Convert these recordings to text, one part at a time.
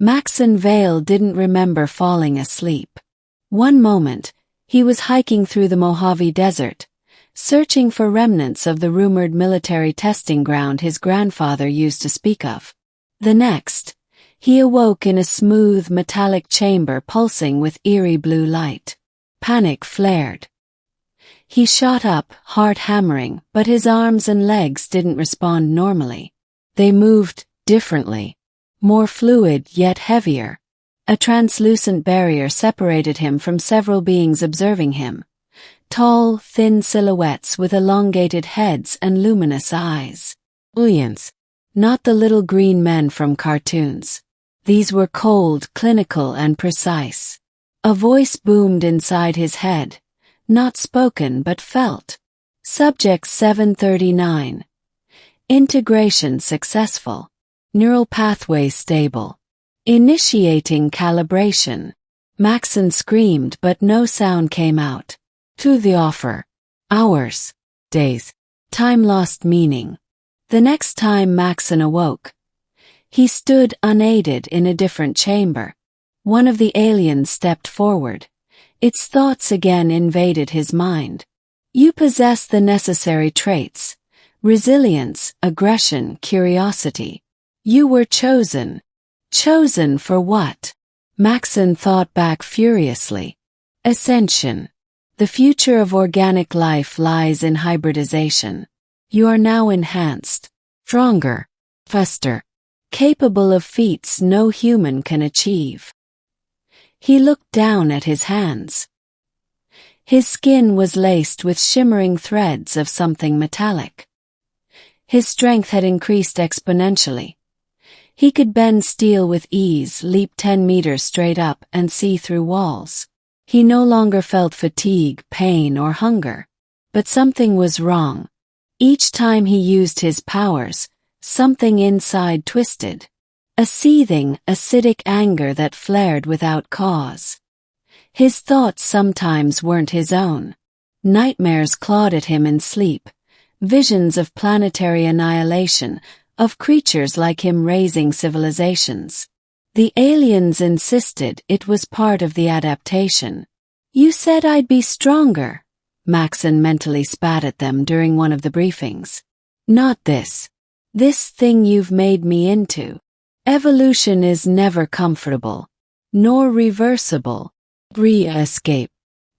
Maxon Vale didn't remember falling asleep. One moment, he was hiking through the Mojave Desert, searching for remnants of the rumored military testing ground his grandfather used to speak of. The next, he awoke in a smooth metallic chamber pulsing with eerie blue light. Panic flared. He shot up, heart hammering, but his arms and legs didn't respond normally. They moved differently. More fluid yet heavier. A translucent barrier separated him from several beings observing him. Tall, thin silhouettes with elongated heads and luminous eyes. Aliens. Not the little green men from cartoons. These were cold, clinical, and precise. A voice boomed inside his head. Not spoken but felt. Subject 739. Integration successful. Neural pathway stable. Initiating calibration. Maxon screamed but no sound came out. To the offer. Hours. Days. Time lost meaning. The next time Maxon awoke, he stood unaided in a different chamber. One of the aliens stepped forward. Its thoughts again invaded his mind. You possess the necessary traits. Resilience, aggression, curiosity. You were chosen. Chosen for what? Maxon thought back furiously. Ascension. The future of organic life lies in hybridization. You are now enhanced, stronger, faster, capable of feats no human can achieve. He looked down at his hands. His skin was laced with shimmering threads of something metallic. His strength had increased exponentially. He could bend steel with ease, leap 10 meters straight up, and see through walls. He no longer felt fatigue, pain, or hunger. But something was wrong. Each time he used his powers, something inside twisted. A seething, acidic anger that flared without cause. His thoughts sometimes weren't his own. Nightmares clawed at him in sleep. Visions of planetary annihilation, of creatures like him raising civilizations. The aliens insisted it was part of the adaptation. You said I'd be stronger, Maxon mentally spat at them during one of the briefings. Not this. This thing you've made me into. Evolution is never comfortable, nor reversible. Escape.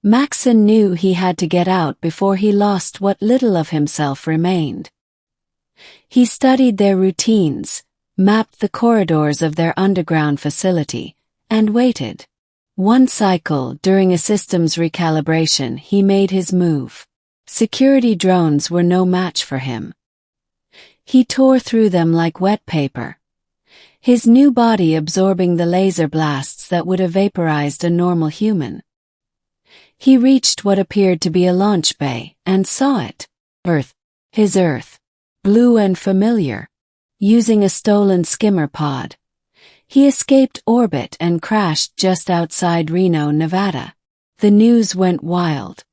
Maxon knew he had to get out before he lost what little of himself remained. He studied their routines, mapped the corridors of their underground facility, and waited. One cycle, during a systems recalibration, he made his move. Security drones were no match for him. He tore through them like wet paper. His new body absorbing the laser blasts that would have vaporized a normal human. He reached what appeared to be a launch bay, and saw it. Earth. His Earth. Blue and familiar. Using a stolen skimmer pod, he escaped orbit and crashed just outside Reno, Nevada. The news went wild.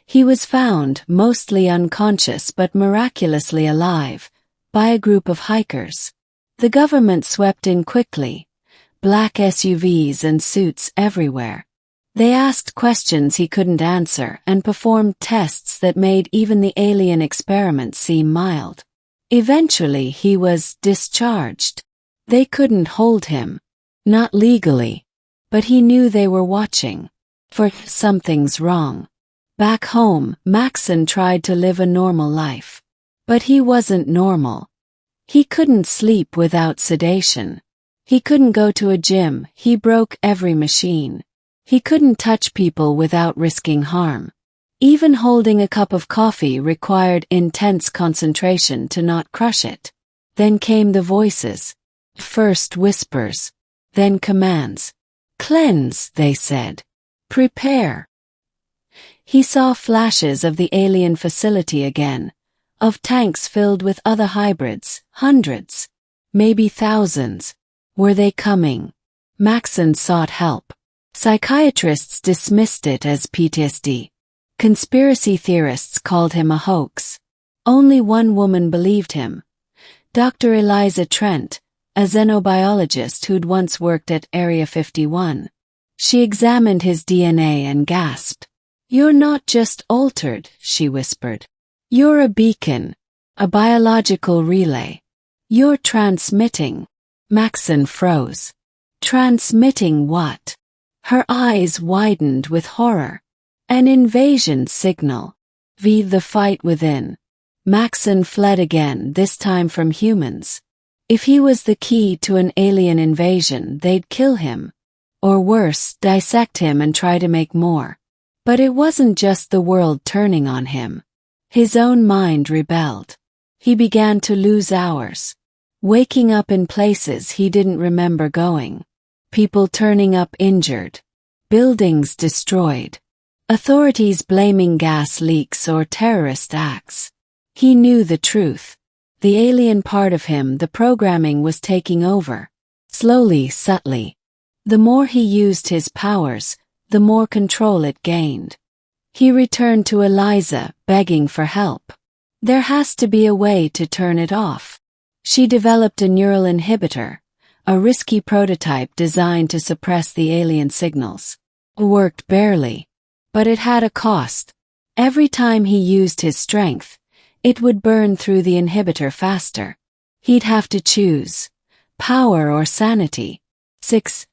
He was found, mostly unconscious but miraculously alive, by a group of hikers. The government swept in quickly, black SUVs and suits everywhere. They asked questions he couldn't answer and performed tests that made even the alien experiments seem mild. Eventually he was discharged. They couldn't hold him. Not legally. But he knew they were watching. For something's wrong. Back home, Maxon tried to live a normal life. But he wasn't normal. He couldn't sleep without sedation. He couldn't go to a gym, he broke every machine. He couldn't touch people without risking harm. Even holding a cup of coffee required intense concentration to not crush it. Then came the voices. First whispers. Then commands. Cleanse, they said. Prepare. He saw flashes of the alien facility again. Of tanks filled with other hybrids, hundreds. Maybe thousands. Were they coming? Maxon sought help. Psychiatrists dismissed it as PTSD. Conspiracy theorists called him a hoax. Only one woman believed him. Dr. Eliza Trent, a xenobiologist who'd once worked at Area 51. She examined his DNA and gasped. "You're not just altered," she whispered. "You're a beacon, a biological relay. You're transmitting." Maxon froze. Transmitting what? Her eyes widened with horror. An invasion signal. The fight within. Maxon fled again, this time from humans. If he was the key to an alien invasion, they'd kill him. Or worse, dissect him and try to make more. But it wasn't just the world turning on him. His own mind rebelled. He began to lose hours. Waking up in places he didn't remember going. People turning up injured. Buildings destroyed. Authorities blaming gas leaks or terrorist acts. He knew the truth. The alien part of him, the programming, was taking over. Slowly, subtly. The more he used his powers, the more control it gained. He returned to Eliza, begging for help. There has to be a way to turn it off. She developed a neural inhibitor, a risky prototype designed to suppress the alien signals. It worked barely. But it had a cost. Every time he used his strength, it would burn through the inhibitor faster. He'd have to choose power or sanity. 6.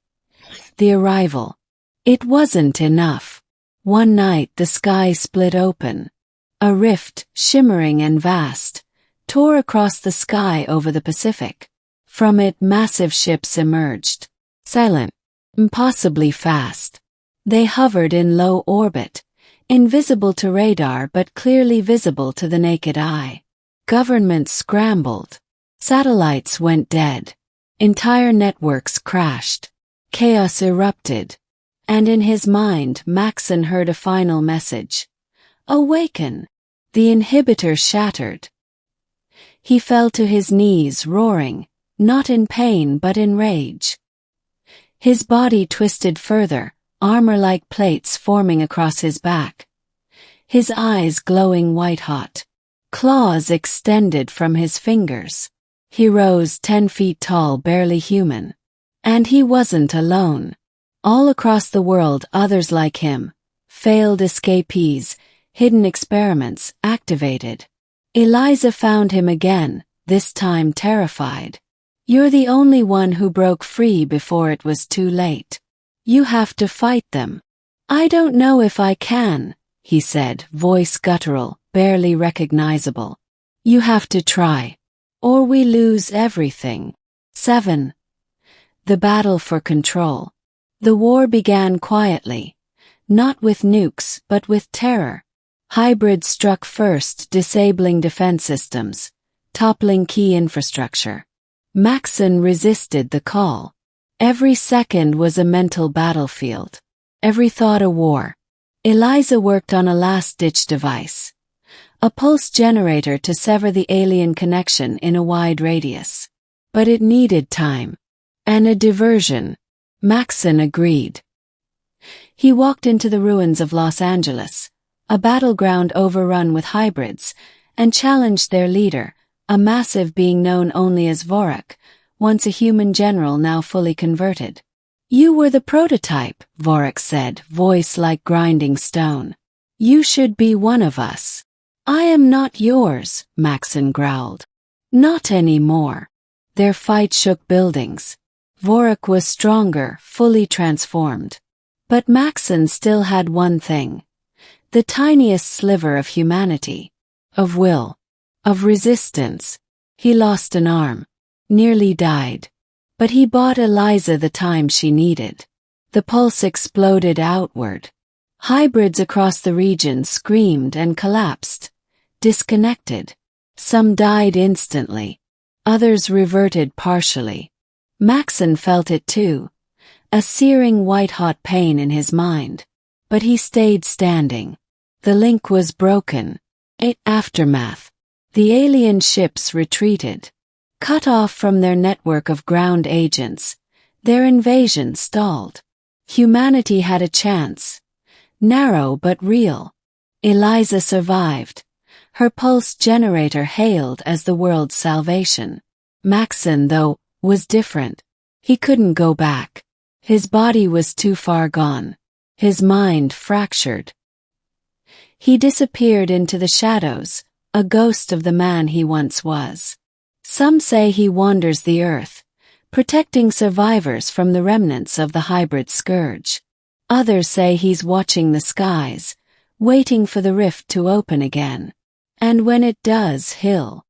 The arrival. It wasn't enough. One night the sky split open. A rift, shimmering and vast, tore across the sky over the Pacific. From it massive ships emerged. Silent. Impossibly fast. They hovered in low orbit, invisible to radar but clearly visible to the naked eye. Governments scrambled. Satellites went dead. Entire networks crashed. Chaos erupted. And in his mind, Maxon heard a final message. Awaken! The inhibitor shattered. He fell to his knees, roaring, not in pain but in rage. His body twisted further, armor-like plates forming across his back. His eyes glowing white-hot. Claws extended from his fingers. He rose 10 feet tall, barely human. And he wasn't alone. All across the world, others like him. Failed escapees, hidden experiments, activated. Eliza found him again, this time terrified. "You're the only one who broke free before it was too late. You have to fight them." "I don't know if I can," he said, voice guttural, barely recognizable. "You have to try. Or we lose everything." 7. The battle for control. The war began quietly. Not with nukes, but with terror. Hybrids struck first, disabling defense systems, toppling key infrastructure. Maxon resisted the call. Every second was a mental battlefield. Every thought a war. Eliza worked on a last-ditch device. A pulse generator to sever the alien connection in a wide radius. But it needed time. And a diversion. Maxon agreed. He walked into the ruins of Los Angeles, a battleground overrun with hybrids, and challenged their leader, a massive being known only as Vorak, once a human general now fully converted. "You were the prototype," Vorak said, voice like grinding stone. "You should be one of us." "I am not yours," Maxon growled. "Not anymore." Their fight shook buildings. Vorak was stronger, fully transformed. But Maxon still had one thing. The tiniest sliver of humanity. Of will. Of resistance. He lost an arm. Nearly died. But he bought Eliza the time she needed. The pulse exploded outward. Hybrids across the region screamed and collapsed. Disconnected. Some died instantly. Others reverted partially. Maxon felt it too. A searing white-hot pain in his mind. But he stayed standing. The link was broken. Aftermath. The alien ships retreated. Cut off from their network of ground agents, their invasion stalled. Humanity had a chance. Narrow but real. Eliza survived. Her pulse generator hailed as the world's salvation. Maxon, though, was different. He couldn't go back. His body was too far gone. His mind fractured. He disappeared into the shadows, a ghost of the man he once was. Some say he wanders the earth, protecting survivors from the remnants of the hybrid scourge. Others say he's watching the skies, waiting for the rift to open again. And when it does, he'll